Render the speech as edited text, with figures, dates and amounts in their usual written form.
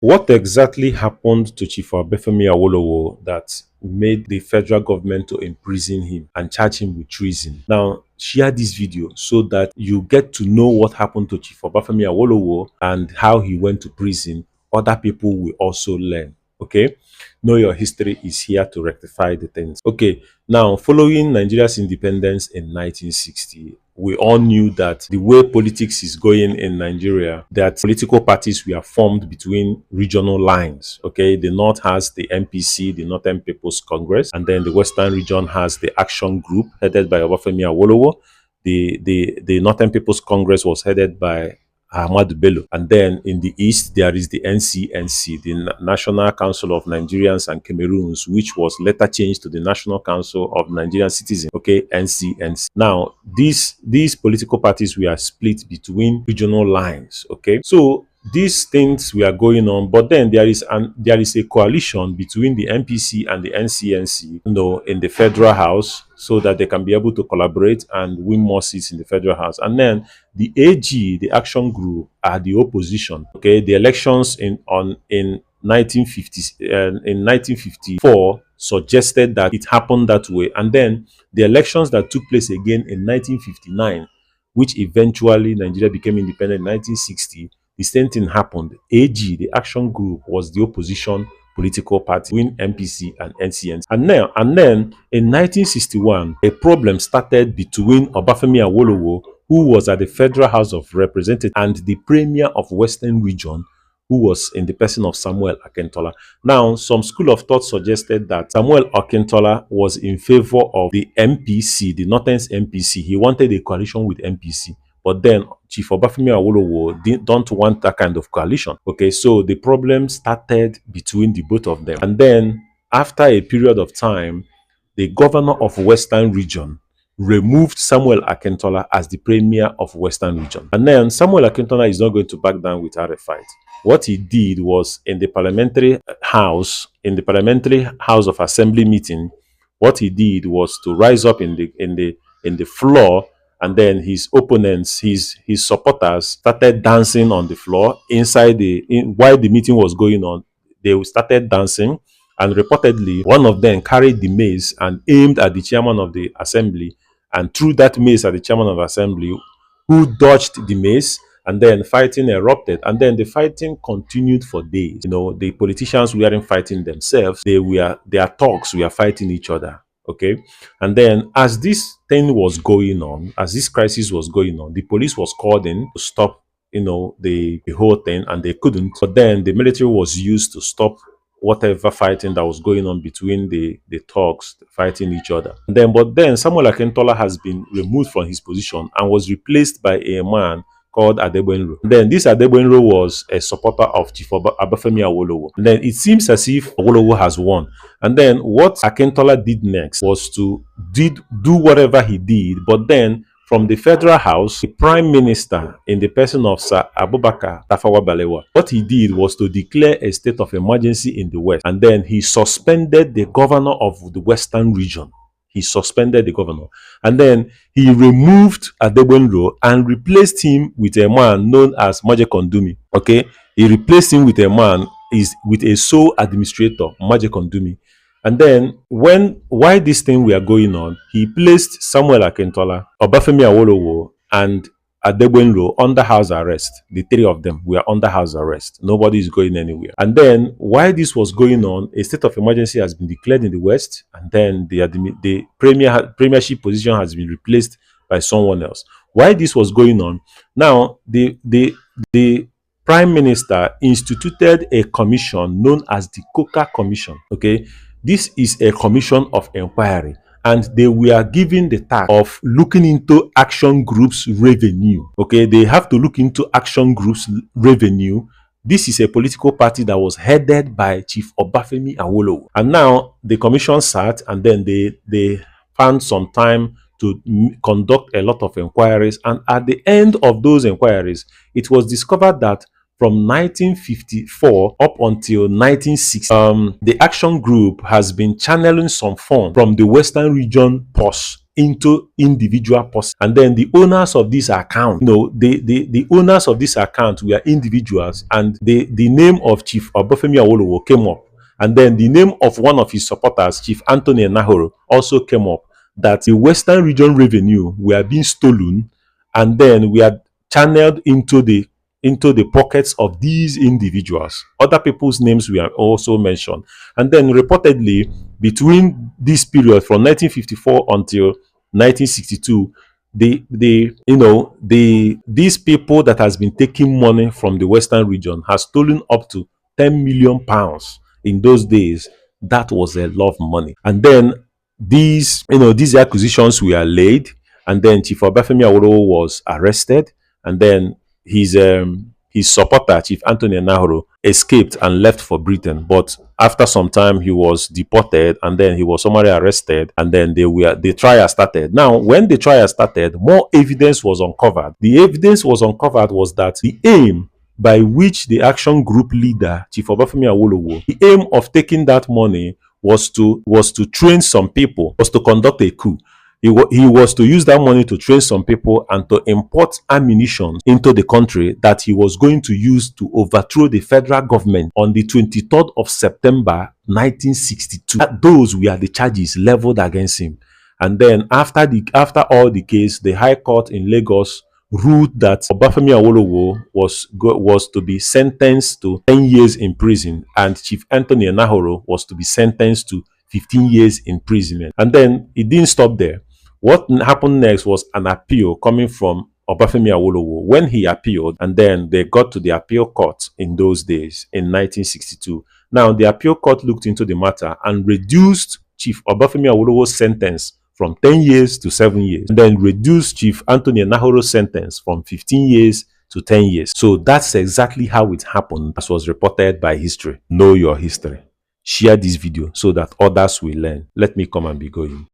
what exactly happened to Chief Obafemi Awolowo that made the federal government to imprison him and charge him with treason? Now, share this video so that you get to know what happened to Chief Obafemi Awolowo and how he went to prison. Other people will also learn. Okay, Know Your History is here to rectify the things. Okay, now following Nigeria's independence in 1960, we all knew that the way politics is going in Nigeria, that political parties were formed between regional lines. Okay, the North has the MPC, the Northern People's Congress, and then the Western region has the Action Group headed by Obafemi Awolowo. The Northern People's Congress was headed by Ahmad Bello. And then in the east, there is the NCNC, the National Council of Nigerians and Cameroons, which was later changed to the National Council of Nigerian Citizens, okay, NCNC. Now, these political parties were split between regional lines, okay? So these things were going on, but then there is a coalition between the MPC and the NCNC, in the federal house, so that they can be able to collaborate and win more seats in the federal house. And then the AG, the Action Group, are the opposition. Okay, the elections in 1954 suggested that it happened that way, and then the elections that took place again in 1959, which eventually Nigeria became independent in 1960. The same thing happened. AG, the Action Group, was the opposition political party between MPC and NCNC. And then in 1961, a problem started between Obafemi Awolowo, who was at the Federal House of Representatives, and the Premier of Western Region, who was in the person of Samuel Akintola. Now, some school of thought suggested that Samuel Akintola was in favor of the MPC, the Northern's MPC. He wanted a coalition with MPC. But then Chief Obafemi Awolowo don't want that kind of coalition. Okay, so the problem started between the both of them. And then after a period of time, the governor of Western Region removed Samuel Akintola as the premier of Western Region. And then Samuel Akintola is not going to back down with a fight. What he did was in the parliamentary house of assembly meeting, what he did was to rise up in the floor. And then his opponents, his supporters, started dancing on the floor while the meeting was going on. They started dancing, and reportedly, one of them carried the mace and aimed at the chairman of the assembly, and threw that mace at the chairman of the assembly, who dodged the mace, and then fighting erupted. And then the fighting continued for days. The politicians weren't fighting themselves; their thugs were fighting each other. Okay, and then as this thing was going on, as this crisis was going on, the police was called in to stop, the whole thing, and they couldn't. But then the military was used to stop whatever fighting that was going on between the thugs fighting each other. But then Samuel Akintola has been removed from his position and was replaced by a man called Adegbenro. Then this Adegbenro was a supporter of Chief Obafemi Awolowo. And then it seems as if Awolowo has won. And then what Akintola did next was to do whatever he did, but then from the federal house, the prime minister in the person of Sir Abubakar Tafawa Balewa, what he did was to declare a state of emergency in the West. And then he suspended the governor of the Western region. He suspended the governor. And then he removed Adegbenro and replaced him with a man known as Maje Kondumi. Okay? He replaced him with a man, with a sole administrator, Maje Kondumi. And then while this thing were going on, he placed Samuel Akintola, Obafemi Awolowo, and Adegbenro under house arrest. The three of them were under house arrest. Nobody is going anywhere. And then while this was going on, a state of emergency has been declared in the West, and then the premiership position has been replaced by someone else. While this was going on, now the prime minister instituted a commission known as the Coca Commission. Okay, this is a commission of inquiry, and they were given the task of looking into Action Group's revenue. Okay, they have to look into Action Group's revenue. This is a political party that was headed by Chief Obafemi Awolowo. And now the commission sat, and then they found some time to conduct a lot of inquiries. And at the end of those inquiries, it was discovered that from 1954 up until 1960, the Action Group has been channeling some funds from the Western Region purse into individual persons. And then the owners of this account, the owners of this account were individuals, and the name of Chief Obafemi Awolowo came up. And then the name of one of his supporters, Chief Anthony Enahoro, also came up, that the Western Region revenue were being stolen, and then we are channeled into the pockets of these individuals. Other people's names were also mentioned. And then reportedly, between this period from 1954 until 1962, these people that has been taking money from the Western region has stolen up to 10 million pounds. In those days, that was a lot of money. And then these acquisitions were laid, and then Chief Obafemi Awolowo was arrested, and then his supporter, Chief Anthony Enahoro, escaped and left for Britain. But after some time, he was deported, and then he was summarily arrested, and then the trial started. Now, when the trial started, more evidence was uncovered. The evidence was uncovered was that the aim by which the action group leader, Chief Obafemi Awolowo, the aim of taking that money was to train some people, was to conduct a coup. He was to use that money to train some people and to import ammunition into the country that he was going to use to overthrow the federal government on the 23rd of September 1962. Those were the charges leveled against him. And then after all the case, the High Court in Lagos ruled that Obafemi Awolowo was to be sentenced to 10 years in prison, and Chief Anthony Enahoro was to be sentenced to 15 years imprisonment. And then it didn't stop there. What happened next was an appeal coming from Obafemi Awolowo. When he appealed, and then they got to the appeal court in those days in 1962. Now, the appeal court looked into the matter and reduced Chief Obafemi Awolowo's sentence from 10 years to 7 years, and then reduced Chief Anthony Enahoro's sentence from 15 years to 10 years. So that's exactly how it happened, as was reported by history. Know your history. Share this video so that others will learn. Let me come and be going.